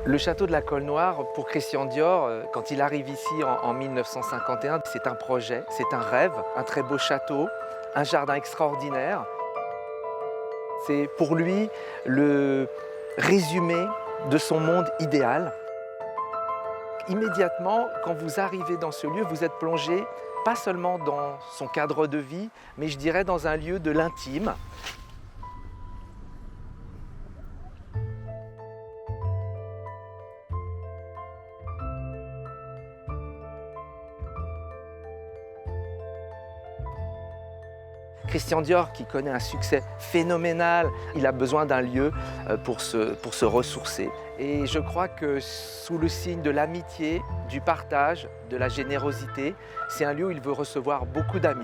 Le château de la Colle Noire, pour Christian Dior, quand il arrive ici en 1951, c'est un projet, c'est un rêve, un très beau château, un jardin extraordinaire. C'est pour lui le résumé de son monde idéal. Immédiatement, quand vous arrivez dans ce lieu, vous êtes plongé pas seulement dans son cadre de vie, mais je dirais dans un lieu de l'intime. Christian Dior, qui connaît un succès phénoménal, il a besoin d'un lieu pour se ressourcer. Et je crois que sous le signe de l'amitié, du partage, de la générosité, c'est un lieu où il veut recevoir beaucoup d'amis.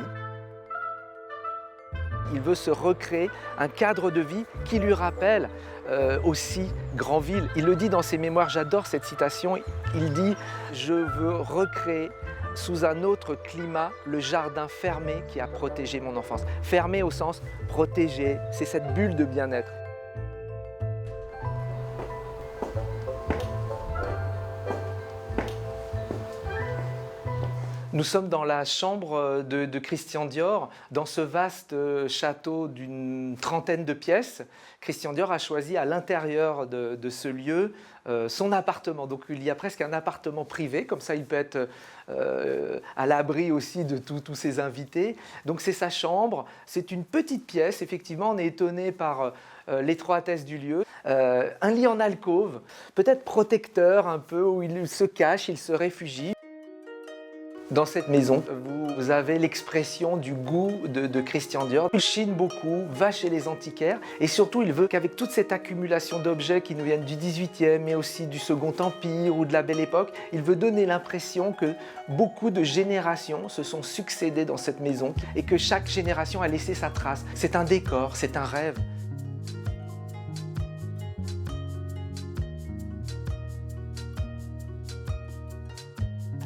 Il veut se recréer un cadre de vie qui lui rappelle aussi Granville. Il le dit dans ses mémoires, j'adore cette citation, il dit « Je veux recréer sous un autre climat le jardin fermé qui a protégé mon enfance ». Fermé au sens protégé, c'est cette bulle de bien-être. Nous sommes dans la chambre de Christian Dior, dans ce vaste château d'une trentaine de pièces. Christian Dior a choisi à l'intérieur de ce lieu son appartement. Donc il y a presque un appartement privé, comme ça il peut être à l'abri aussi de tous ses invités. Donc c'est sa chambre, c'est une petite pièce, effectivement on est étonné par l'étroitesse du lieu. Un lit en alcôve, peut-être protecteur un peu, où il se cache, il se réfugie. Dans cette maison, vous avez l'expression du goût de Christian Dior. Il chine beaucoup, va chez les antiquaires et surtout il veut qu'avec toute cette accumulation d'objets qui nous viennent du XVIIIe mais aussi du Second Empire ou de la Belle Époque, il veut donner l'impression que beaucoup de générations se sont succédées dans cette maison et que chaque génération a laissé sa trace. C'est un décor, c'est un rêve.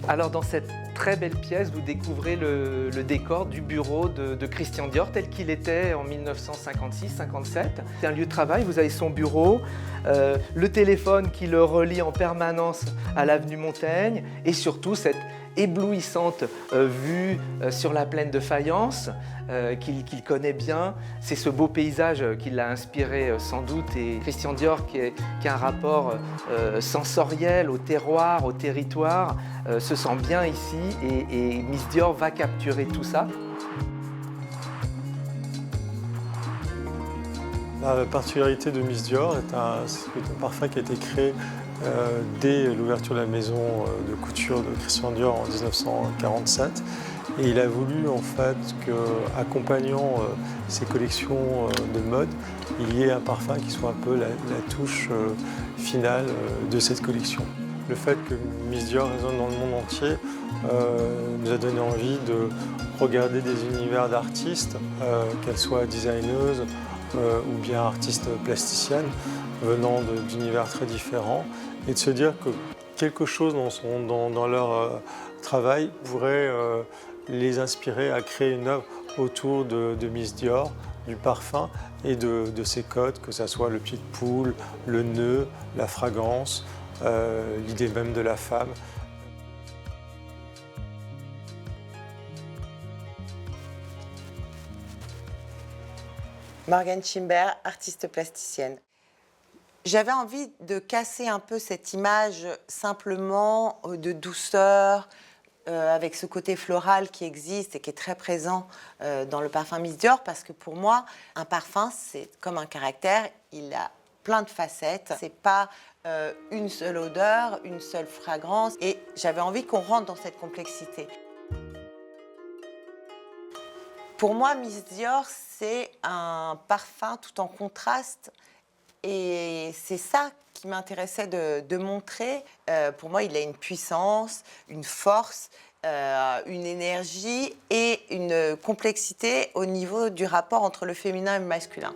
Alors dans cette très belle pièce, vous découvrez le décor du bureau de Christian Dior tel qu'il était en 1956-57. C'est un lieu de travail, vous avez son bureau, le téléphone qui le relie en permanence à l'avenue Montaigne et surtout cette éblouissante vue sur la plaine de Fayence qu'il connaît bien. C'est ce beau paysage qui l'a inspiré sans doute et Christian Dior qui a un rapport sensoriel au terroir, au territoire, se sent bien ici et Miss Dior va capturer tout ça. La particularité de Miss Dior c'est un parfum qui a été créé dès l'ouverture de la maison de couture de Christian Dior en 1947. Et il a voulu en fait qu'accompagnant ses collections de mode, il y ait un parfum qui soit un peu la touche finale de cette collection. Le fait que Miss Dior résonne dans le monde entier nous a donné envie de regarder des univers d'artistes, qu'elles soient designeuses ou bien artistes plasticiennes, venant d'univers très différents, et de se dire que quelque chose dans leur travail pourrait les inspirer à créer une œuvre autour de Miss Dior, du parfum et de ses codes, que ce soit le pied de poule, le nœud, la fragrance, l'idée même de la femme. Morgane Schimber, artiste plasticienne. J'avais envie de casser un peu cette image simplement de douceur, avec ce côté floral qui existe et qui est très présent dans le parfum Miss Dior, parce que pour moi, un parfum, c'est comme un caractère, il a plein de facettes. C'est pas une seule odeur, une seule fragrance, et j'avais envie qu'on rentre dans cette complexité. Pour moi, Miss Dior, c'est un parfum tout en contraste. Et c'est ça qui m'intéressait de montrer. Pour moi, il a une puissance, une force, une énergie et une complexité au niveau du rapport entre le féminin et le masculin.